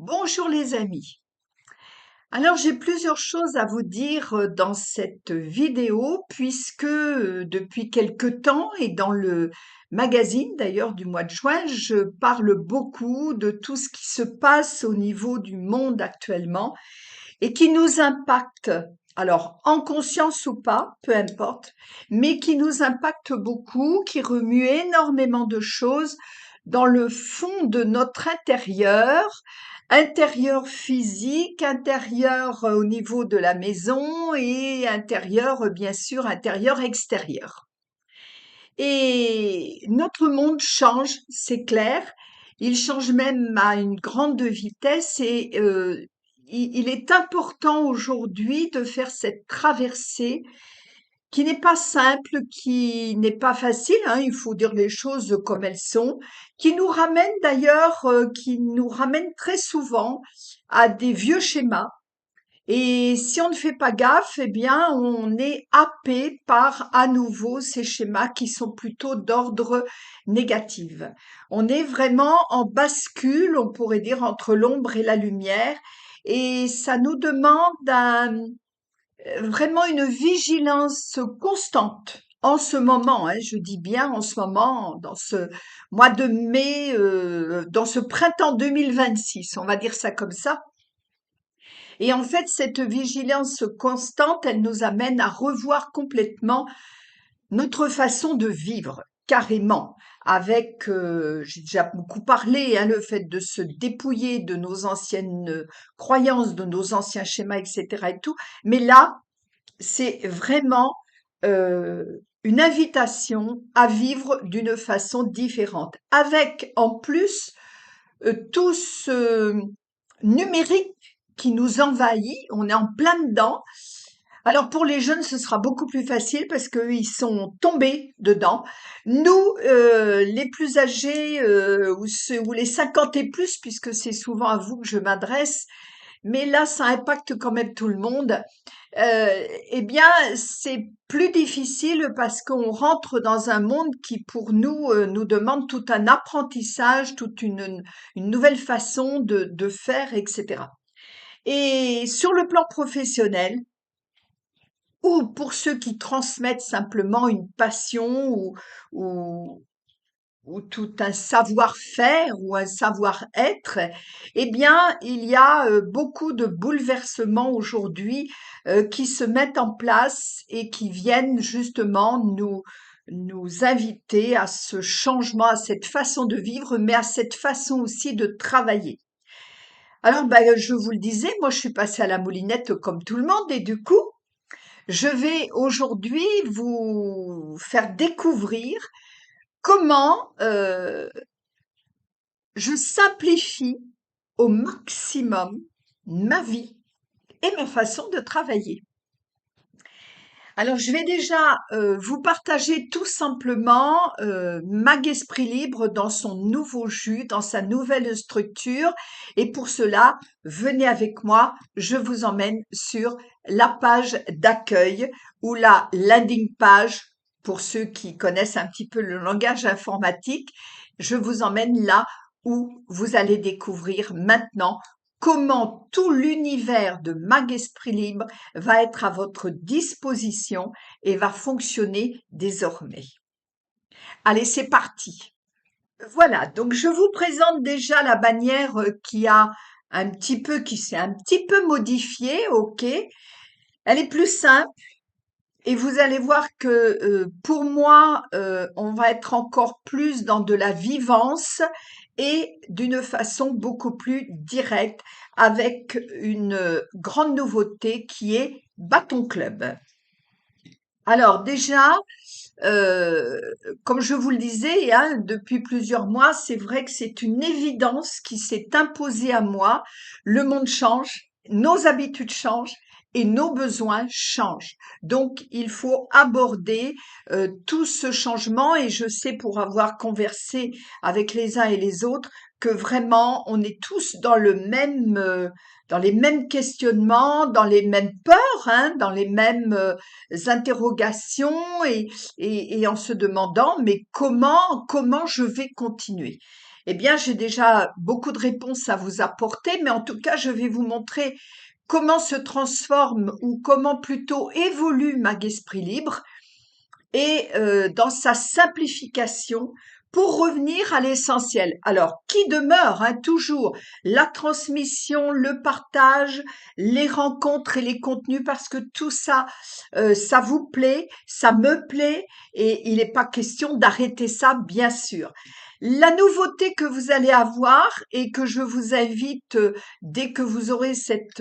Bonjour les amis. Alors j'ai plusieurs choses à vous dire dans cette vidéo puisque depuis quelque temps et dans le magazine d'ailleurs du mois de juin, je parle beaucoup de tout ce qui se passe au niveau du monde actuellement et qui nous impacte. Alors en conscience ou pas, peu importe, mais qui nous impacte beaucoup, qui remue énormément de choses dans le fond de notre intérieur physique, intérieur au niveau de la maison et intérieur, bien sûr, intérieur extérieur. Et notre monde change, c'est clair. Il change même à une grande vitesse et il est important aujourd'hui de faire cette traversée qui n'est pas simple, qui n'est pas facile, hein, il faut dire les choses comme elles sont, qui nous ramène d'ailleurs, qui nous ramène très souvent à des vieux schémas. Et si on ne fait pas gaffe, eh bien, on est happé par à nouveau ces schémas qui sont plutôt d'ordre négatif. On est vraiment en bascule, on pourrait dire, entre l'ombre et la lumière. Et ça nous demande vraiment une vigilance constante en ce moment, hein, je dis bien en ce moment, dans ce mois de mai, dans ce printemps 2026, on va dire ça comme ça. Et en fait, cette vigilance constante, elle nous amène à revoir complètement notre façon de vivre, carrément, avec, j'ai déjà beaucoup parlé, hein, le fait de se dépouiller de nos anciennes croyances, de nos anciens schémas, etc. et tout. Mais là, c'est vraiment une invitation à vivre d'une façon différente, avec en plus tout ce numérique qui nous envahit, on est en plein dedans. Alors pour les jeunes, ce sera beaucoup plus facile parce qu'ils sont tombés dedans. Nous, les plus âgés ou les 50 et plus, puisque c'est souvent à vous que je m'adresse, mais là, ça impacte quand même tout le monde. Eh bien, c'est plus difficile parce qu'on rentre dans un monde qui, pour nous, nous demande tout un apprentissage, toute une nouvelle façon de faire, etc. Et sur le plan professionnel, ou pour ceux qui transmettent simplement une passion ou, ou tout un savoir-faire ou un savoir-être, eh bien, il y a beaucoup de bouleversements aujourd'hui qui se mettent en place et qui viennent justement nous inviter à ce changement, à cette façon de vivre, mais à cette façon aussi de travailler. Alors, ben, je vous le disais, moi, je suis passée à la moulinette comme tout le monde et du coup, je vais aujourd'hui vous faire découvrir comment je simplifie au maximum ma vie et ma façon de travailler. Alors, je vais déjà vous partager tout simplement Mag Esprit Libre dans son nouveau jus, dans sa nouvelle structure. Et pour cela, venez avec moi, je vous emmène sur la page d'accueil ou la landing page pour ceux qui connaissent un petit peu le langage informatique. Je vous emmène là où vous allez découvrir maintenant comment tout l'univers de Mag Esprit Libre va être à votre disposition et va fonctionner désormais. Allez, c'est parti. Voilà, donc je vous présente déjà la bannière qui s'est un petit peu modifiée, ok. Elle est plus simple et vous allez voir que pour moi, on va être encore plus dans de la vivance et d'une façon beaucoup plus directe avec une grande nouveauté qui est Bâton Club. Alors déjà, euh, comme je vous le disais, hein, depuis plusieurs mois, c'est vrai que c'est une évidence qui s'est imposée à moi. Le monde change, nos habitudes changent et nos besoins changent. Donc, il faut aborder tout ce changement et je sais pour avoir conversé avec les uns et les autres que vraiment on est tous dans le même, dans les mêmes questionnements, dans les mêmes peurs, hein, dans les mêmes interrogations et en se demandant mais comment je vais continuer? Eh bien, j'ai déjà beaucoup de réponses à vous apporter, mais en tout cas, je vais vous montrer comment se transforme ou comment plutôt évolue Mag Esprit Libre et dans sa simplification pour revenir à l'essentiel. Alors, qui demeure toujours la transmission, le partage, les rencontres et les contenus, parce que tout ça, ça vous plaît, ça me plaît, et il n'est pas question d'arrêter ça, bien sûr. La nouveauté que vous allez avoir et que je vous invite, dès que vous aurez cette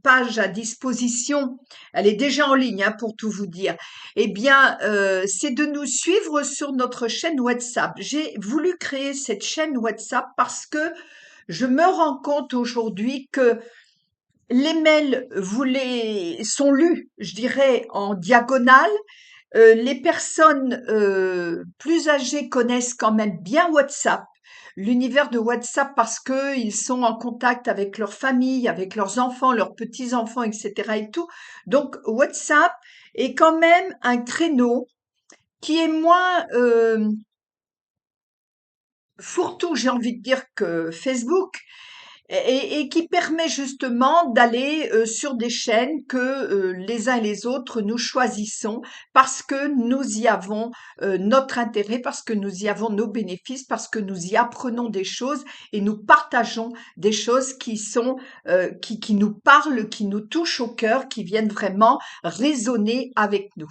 page à disposition, elle est déjà en ligne, hein, pour tout vous dire, eh bien, c'est de nous suivre sur notre chaîne WhatsApp. J'ai voulu créer cette chaîne WhatsApp parce que je me rends compte aujourd'hui que les mails sont lus, je dirais, en diagonale. Les personnes plus âgées connaissent quand même bien WhatsApp, l'univers de WhatsApp, parce que ils sont en contact avec leur famille, avec leurs enfants, leurs petits-enfants, etc. et tout. Donc WhatsApp est quand même un créneau qui est moins fourre-tout, j'ai envie de dire, que Facebook, et qui permet justement d'aller sur des chaînes que les uns et les autres nous choisissons parce que nous y avons notre intérêt, parce que nous y avons nos bénéfices, parce que nous y apprenons des choses et nous partageons des choses qui nous parlent, qui nous touchent au cœur, qui viennent vraiment résonner avec nous.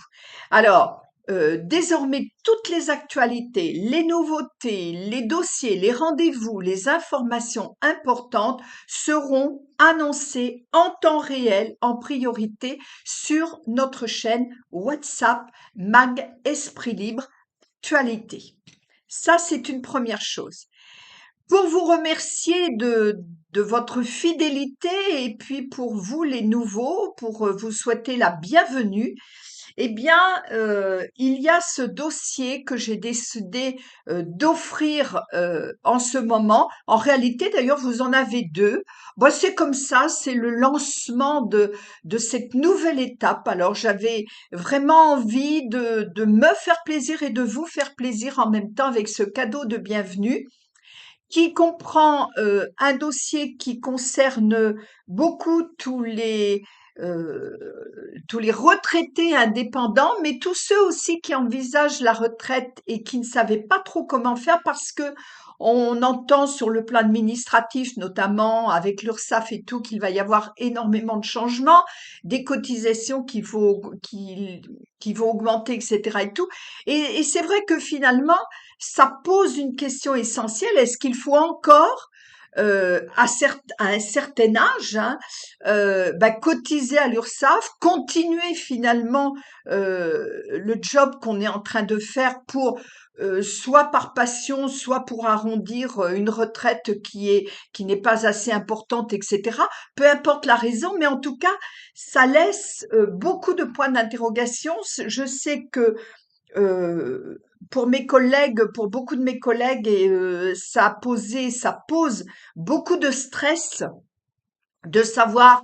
Alors, désormais, toutes les actualités, les nouveautés, les dossiers, les rendez-vous, les informations importantes seront annoncées en temps réel, en priorité, sur notre chaîne WhatsApp Mag Esprit Libre Actualité. Ça, c'est une première chose. Pour vous remercier de votre fidélité et puis pour vous les nouveaux, pour vous souhaiter la bienvenue, eh bien, il y a ce dossier que j'ai décidé d'offrir en ce moment. En réalité, d'ailleurs, vous en avez deux. Bon, c'est comme ça, c'est le lancement de cette nouvelle étape. Alors, j'avais vraiment envie de me faire plaisir et de vous faire plaisir en même temps avec ce cadeau de bienvenue qui comprend un dossier qui concerne beaucoup euh, tous les retraités indépendants, mais tous ceux aussi qui envisagent la retraite et qui ne savaient pas trop comment faire parce que on entend sur le plan administratif, notamment avec l'URSSAF et tout, qu'il va y avoir énormément de changements, des cotisations qui vont augmenter, etc. et tout. Et c'est vrai que finalement, ça pose une question essentielle. Est-ce qu'il faut encore, à un certain âge, hein, cotiser à l'URSSAF, continuer finalement le job qu'on est en train de faire pour soit par passion, soit pour arrondir une retraite qui n'est pas assez importante, etc. Peu importe la raison, mais en tout cas, ça laisse beaucoup de points d'interrogation. Je sais que Heu, pour mes collègues, pour beaucoup de mes collègues et ça pose beaucoup de stress de savoir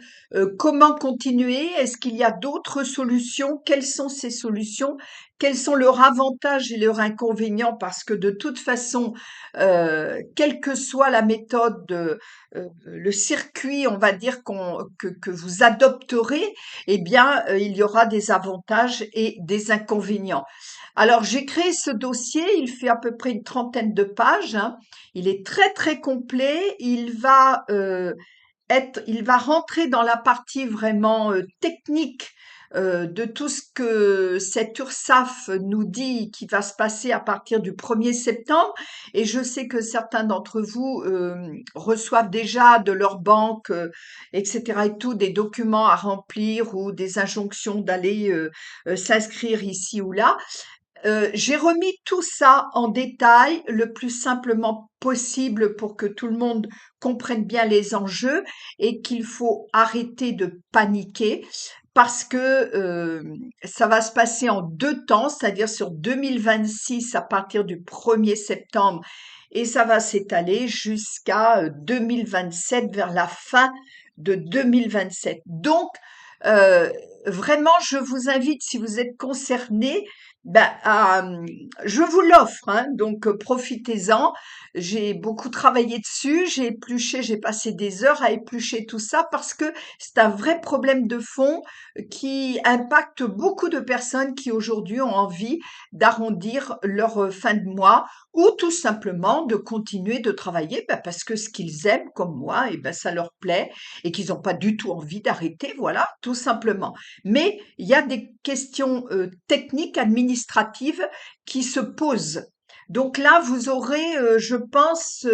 comment continuer. Est-ce qu'il y a d'autres solutions? Quelles sont ces solutions? Quels sont leurs avantages et leurs inconvénients? Parce que de toute façon, quelle que soit la méthode, le circuit, on va dire que vous adopterez, eh bien, il y aura des avantages et des inconvénients. Alors, j'ai créé ce dossier, il fait à peu près une trentaine de pages, hein. Il est très très complet. Il va rentrer dans la partie vraiment technique de tout ce que cette URSSAF nous dit qui va se passer à partir du 1er septembre. Et je sais que certains d'entre vous reçoivent déjà de leur banque, etc. et tout, des documents à remplir ou des injonctions d'aller s'inscrire ici ou là. J'ai remis tout ça en détail le plus simplement possible pour que tout le monde comprenne bien les enjeux et qu'il faut arrêter de paniquer parce que ça va se passer en 2 temps, c'est-à-dire sur 2026 à partir du 1er septembre et ça va s'étaler jusqu'à 2027, vers la fin de 2027. Donc, heu, vraiment, je vous invite, si vous êtes concernés, Je vous l'offre, hein, donc profitez-en. J'ai beaucoup travaillé dessus, j'ai épluché, j'ai passé des heures à éplucher tout ça parce que c'est un vrai problème de fond qui impacte beaucoup de personnes qui aujourd'hui ont envie d'arrondir leur fin de mois ou tout simplement de continuer de travailler parce que ce qu'ils aiment, comme moi, et ben, ça leur plaît et qu'ils n'ont pas du tout envie d'arrêter, voilà, tout simplement. Mais il y a des questions techniques, administratives qui se posent. Donc là, vous aurez, je pense,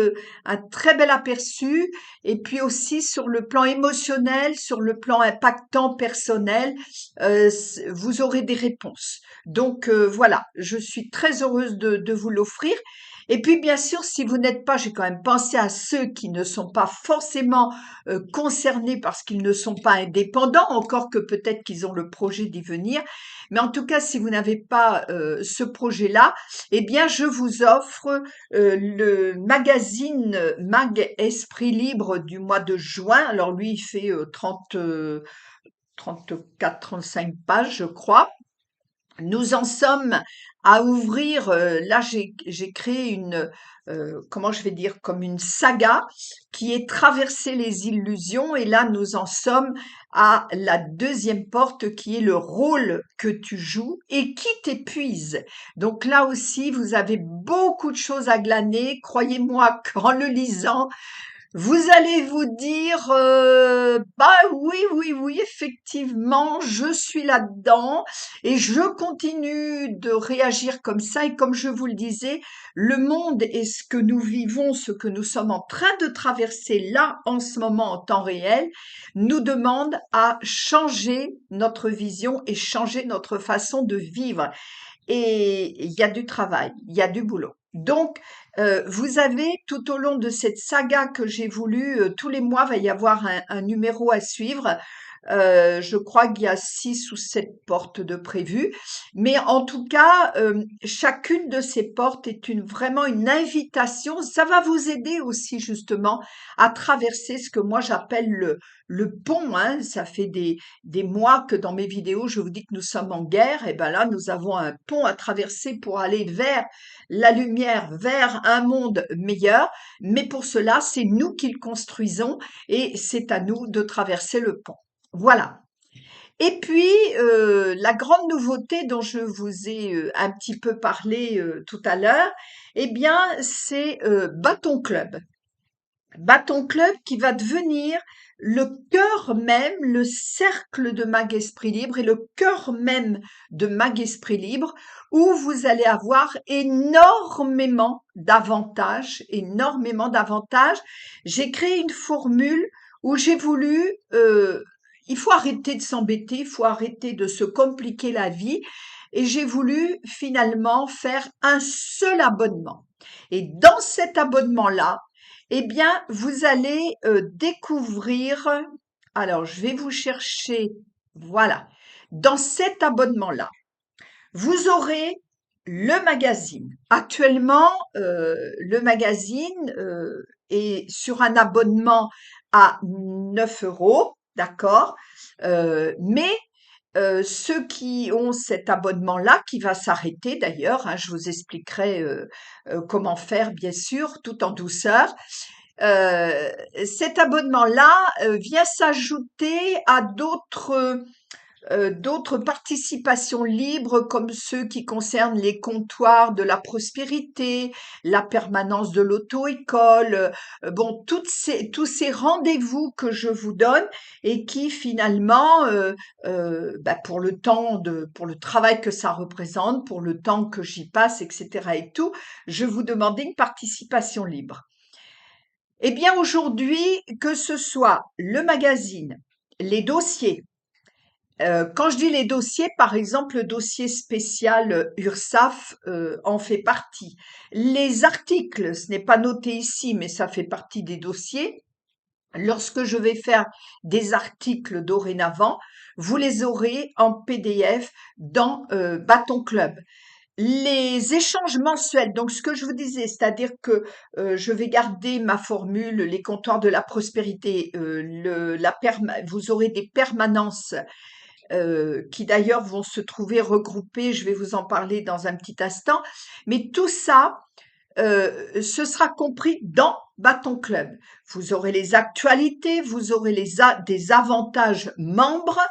un très bel aperçu. Et puis aussi sur le plan émotionnel, sur le plan impactant personnel, vous aurez des réponses. Donc voilà, je suis très heureuse de vous l'offrir. Et puis bien sûr, si vous n'êtes pas, j'ai quand même pensé à ceux qui ne sont pas forcément concernés parce qu'ils ne sont pas indépendants, encore que peut-être qu'ils ont le projet d'y venir. Mais en tout cas, si vous n'avez pas ce projet-là, eh bien, je vous offre le magazine Mag Esprit Libre du mois de juin. Alors lui, il fait 34, 35 pages, je crois. Nous en sommes à ouvrir, là j'ai créé une, comment je vais dire, comme une saga qui est traverser les illusions et là nous en sommes à la deuxième porte qui est le rôle que tu joues et qui t'épuise. Donc là aussi vous avez beaucoup de choses à glaner, croyez-moi qu'en le lisant, vous allez vous dire, bah oui, oui, oui, effectivement, je suis là-dedans et je continue de réagir comme ça. Et comme je vous le disais, le monde et ce que nous vivons, ce que nous sommes en train de traverser là en ce moment en temps réel, nous demande à changer notre vision et changer notre façon de vivre. Et il y a du travail, il y a du boulot. Donc, vous avez tout au long de cette saga que j'ai voulu, tous les mois va y avoir un numéro à suivre. Je crois qu'il y a 6 ou 7 portes de prévues. Mais en tout cas, chacune de ces portes est vraiment une invitation. Ça va vous aider aussi justement à traverser ce que moi j'appelle le pont, hein. Ça fait des mois que dans mes vidéos, je vous dis que nous sommes en guerre. Et ben là, nous avons un pont à traverser pour aller vers la lumière, vers un monde meilleur. Mais pour cela, c'est nous qui le construisons et c'est à nous de traverser le pont. Voilà. Et puis, la grande nouveauté dont je vous ai un petit peu parlé tout à l'heure, eh bien, c'est Bâton Club. Bâton Club qui va devenir le cœur même, le cercle de Mag Esprit Libre et le cœur même de Mag Esprit Libre, où vous allez avoir énormément d'avantages, énormément d'avantages. J'ai créé une formule où j'ai voulu, il faut arrêter de s'embêter, il faut arrêter de se compliquer la vie, et j'ai voulu finalement faire un seul abonnement. Et dans cet abonnement-là, eh bien, vous allez découvrir, alors je vais vous chercher, voilà, dans cet abonnement-là, vous aurez le magazine. Actuellement, le magazine est sur un abonnement à 9 euros, d'accord. Mais ceux qui ont cet abonnement-là, qui va s'arrêter d'ailleurs, hein, je vous expliquerai comment faire, bien sûr, tout en douceur. Euh, Cet abonnement-là vient s'ajouter à d'autres participations libres comme ceux qui concernent les comptoirs de la prospérité, la permanence de l'auto-école, bon, tous ces rendez-vous que je vous donne et qui finalement, pour le pour le travail que ça représente, pour le temps que j'y passe, etc. et tout, je vous demandais une participation libre. Eh bien, aujourd'hui, que ce soit le magazine, les dossiers, quand je dis les dossiers, par exemple, le dossier spécial URSSAF en fait partie. Les articles, ce n'est pas noté ici, mais ça fait partie des dossiers. Lorsque je vais faire des articles dorénavant, vous les aurez en PDF dans Bâton Club. Les échanges mensuels, donc ce que je vous disais, c'est-à-dire que je vais garder ma formule, les comptoirs de la prospérité, vous aurez des permanences qui d'ailleurs vont se trouver regroupés. Je vais vous en parler dans un petit instant. Mais tout ça, ce sera compris dans Bâton Club. Vous aurez les actualités, vous aurez des avantages membres,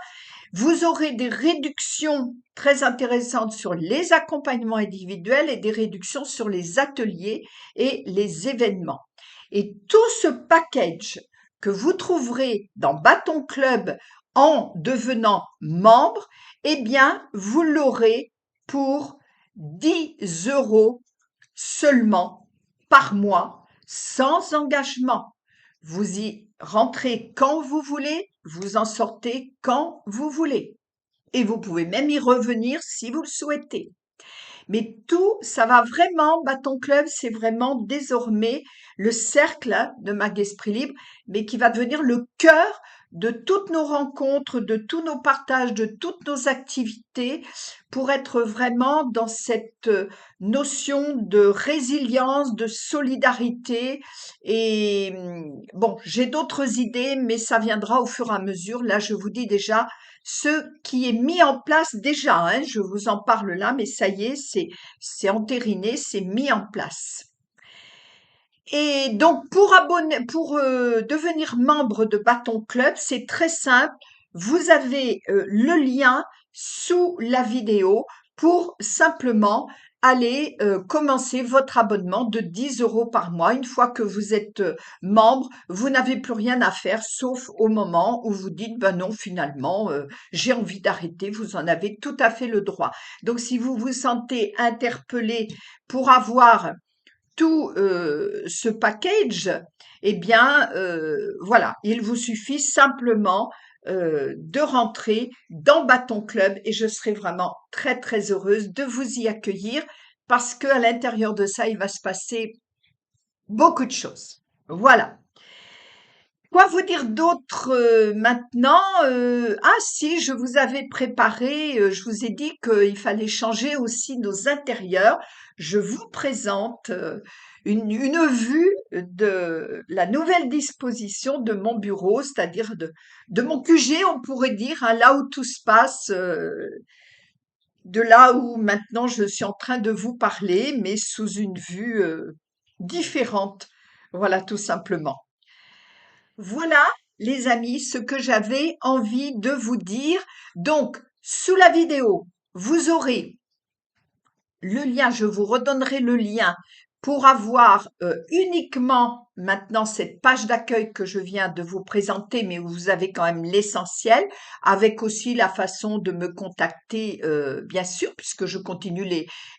vous aurez des réductions très intéressantes sur les accompagnements individuels et des réductions sur les ateliers et les événements. Et tout ce package que vous trouverez dans Bâton Club en devenant membre, eh bien, vous l'aurez pour 10 € seulement par mois, sans engagement. Vous y rentrez quand vous voulez, vous en sortez quand vous voulez. Et vous pouvez même y revenir si vous le souhaitez. Mais tout, ça va vraiment, Bâton Club, c'est vraiment désormais le cercle de Mag Esprit Libre, mais qui va devenir le cœur de toutes nos rencontres, de tous nos partages, de toutes nos activités, pour être vraiment dans cette notion de résilience, de solidarité. Et bon, j'ai d'autres idées, mais ça viendra au fur et à mesure. Là, je vous dis déjà, ce qui est mis en place déjà, hein, je vous en parle là, mais ça y est, c'est entériné, c'est mis en place. Et donc pour devenir membre de Bâton Club, c'est très simple. Vous avez le lien sous la vidéo pour simplement aller commencer votre abonnement de 10 € par mois. Une fois que vous êtes membre, vous n'avez plus rien à faire, sauf au moment où vous dites, ben non, finalement, j'ai envie d'arrêter. Vous en avez tout à fait le droit. Donc, si vous vous sentez interpellé pour avoir tout ce package, eh bien, voilà, il vous suffit simplement de rentrer dans Bâton Club et je serai vraiment très, très heureuse de vous y accueillir parce qu'à l'intérieur de ça, il va se passer beaucoup de choses. Voilà. Quoi vous dire d'autre maintenant? Ah si, je vous avais préparé, je vous ai dit qu'il fallait changer aussi nos intérieurs. Je vous présente une vue de la nouvelle disposition de mon bureau, c'est-à-dire de mon QG, on pourrait dire, hein, là où tout se passe, de là où maintenant je suis en train de vous parler, mais sous une vue différente. Voilà, tout simplement. Voilà, les amis, ce que j'avais envie de vous dire. Donc, sous la vidéo, vous aurez le lien, je vous redonnerai le lien pour avoir uniquement maintenant cette page d'accueil que je viens de vous présenter, mais où vous avez quand même l'essentiel, avec aussi la façon de me contacter, bien sûr, puisque je continue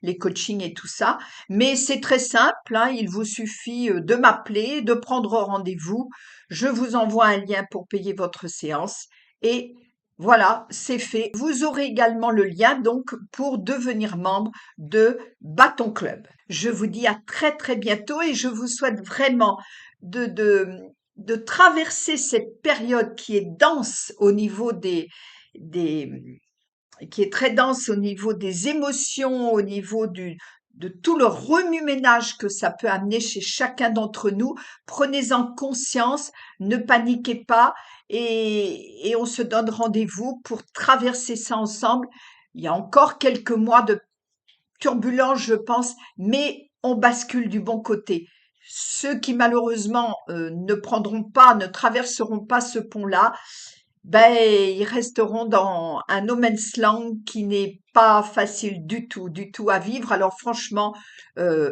les coachings et tout ça. Mais c'est très simple, hein, il vous suffit de m'appeler, de prendre rendez-vous. Je vous envoie un lien pour payer votre séance et voilà, c'est fait. Vous aurez également le lien donc pour devenir membre de Bâton Club. Je vous dis à très très bientôt et je vous souhaite vraiment de, de, de traverser cette période qui est dense au niveau des, qui est très dense au niveau des émotions, au niveau de tout le remue-ménage que ça peut amener chez chacun d'entre nous. Prenez-en conscience, ne paniquez pas et on se donne rendez-vous pour traverser ça ensemble. Il y a encore quelques mois de turbulence, je pense, mais on bascule du bon côté. Ceux qui malheureusement ne prendront pas, ne traverseront pas ce pont-là, ben ils resteront dans un no man's land qui n'est pas facile du tout à vivre. Alors franchement,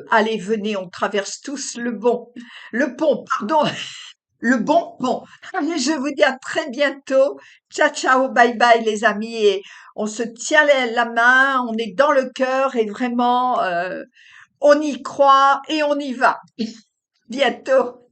allez, venez, on traverse tous le pont, pardon, le bon pont. Allez, je vous dis à très bientôt. Ciao, ciao, bye bye les amis et on se tient la main, on est dans le cœur et vraiment, on y croit et on y va. Bientôt.